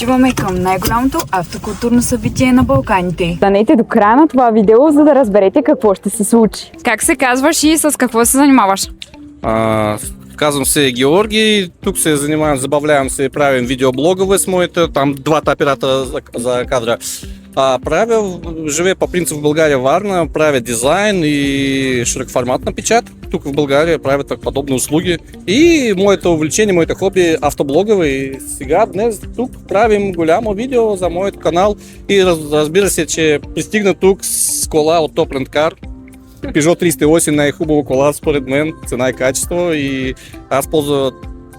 Отиваме към най-голямото автокултурно събитие на Балканите. Останете до края на това видео, за да разберете какво ще се случи. Как се казваш и с какво се занимаваш? Казвам се Георги, тук се занимавам, забавлявам се, правим видеоблогове с моите, там двата апарата за кадра. Живея по принцип в България, Варна, правя дизайн и широкоформатна печат. Тук в България правят подобни услуги. И моето увлечение, моето хобби е автоблогове. И сега днес тук правим голямо видео за моят канал. И разбира се, че пристигна тук с кола от Top Rent Car. Peugeot 308 най-хубава кола според мен, цена и качество, и аз ползвам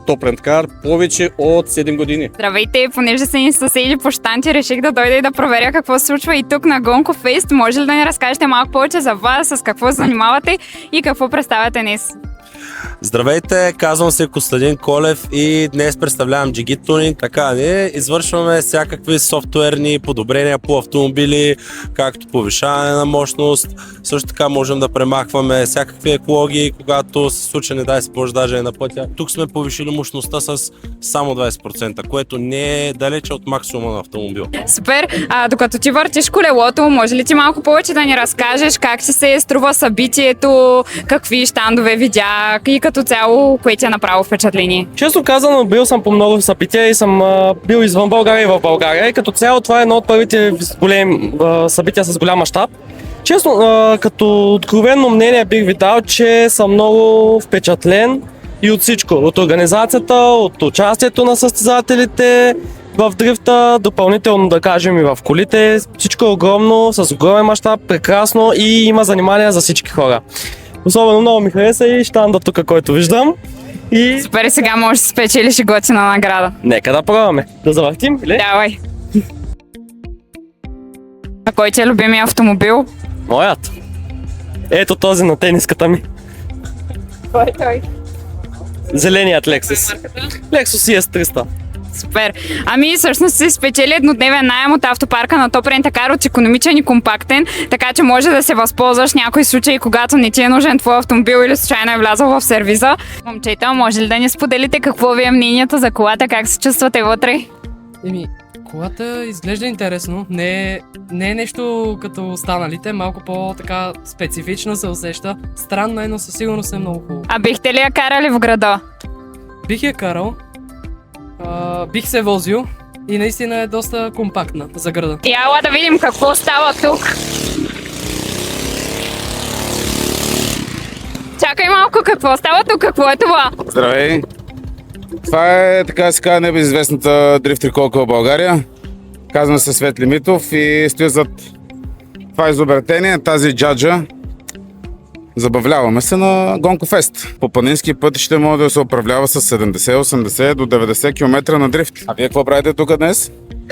Top Rent Car повече от 7 години. Здравейте, понеже са ни съседи по щанти, реших да дойда и да проверя какво се случва и тук на Гонко Фест. Може ли да ни разкажете малко повече за вас, с какво се занимавате и какво представяте днес? Здравейте, казвам се Костадин Колев и днес представлявам Jigit Tuning. Така, ние извършваме всякакви софтуерни подобрения по автомобили, както повишаване на мощност. Също така можем да премахваме всякакви екологии, когато се случи, не дай се Боже, даже е на пътя. Тук сме повишили мощността с само 20%, което не е далече от максимума на автомобил. Супер! Докато ти въртиш колелото, може ли ти малко повече да ни разкажеш как ти се струва събитието, какви щандове видя и като цяло, кое ти е направо впечатление? Често казано, бил съм по много събития и съм бил извън България и в България. И като цяло това е едно от първите големи събития с голям мащаб. Честно, като откровенно мнение бих ви дал, че съм много впечатлен и от всичко. От организацията, от участието на състезателите в дрифта, допълнително да кажем и в колите. Всичко е огромно, с огромен мащаб, прекрасно и има занимания за всички хора. Особено много ми хареса и щанда тук, който виждам. И... Супер, сега можеш да спечелиш и готина награда. Нека да пробваме. Да завъртим, или? Давай. А кой ти е любимия автомобил? Моят. Ето този на тениската ми. Кой е той? Зеленият Lexus. Lexus ES300. Супер. Ами всъщност си спечели еднодневен наем от автопарка на Top Rent Car от икономичен и компактен, така че може да се възползваш в някои случаи, когато не ти е нужен твой автомобил или случайно е влязъл в сервиза. Момчета, може ли да ни споделите какво ви е мнението за колата, как се чувствате вътре? Колата изглежда интересно, не е нещо като останалите, малко по-така специфично се усеща. Странна е, но със сигурност е много хубаво. А бихте ли я карали в града? Бих я карал, бих се возил и наистина е доста компактна за града. Ела да видим какво става тук. Чакай малко, какво става тук, какво е това? Здравей! Това е, така да се казва, небезизвестната дрифт триколка в България. Казвам се Светли Митов и стоя зад това изобретение, тази джаджа. Забавляваме се на Гонко Фест. По планински пътища може да се управлява с 70, 80 до 90 км на дрифт. А вие какво правите тук днес?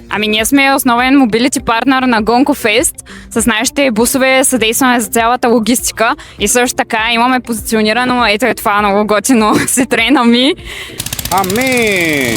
Ами ние сме основен мобилити партнер на Гонко Фест. С нашите бусове съдействаме за цялата логистика и също така имаме позиционирано, ето е това много готино Citroen Ami. Ами!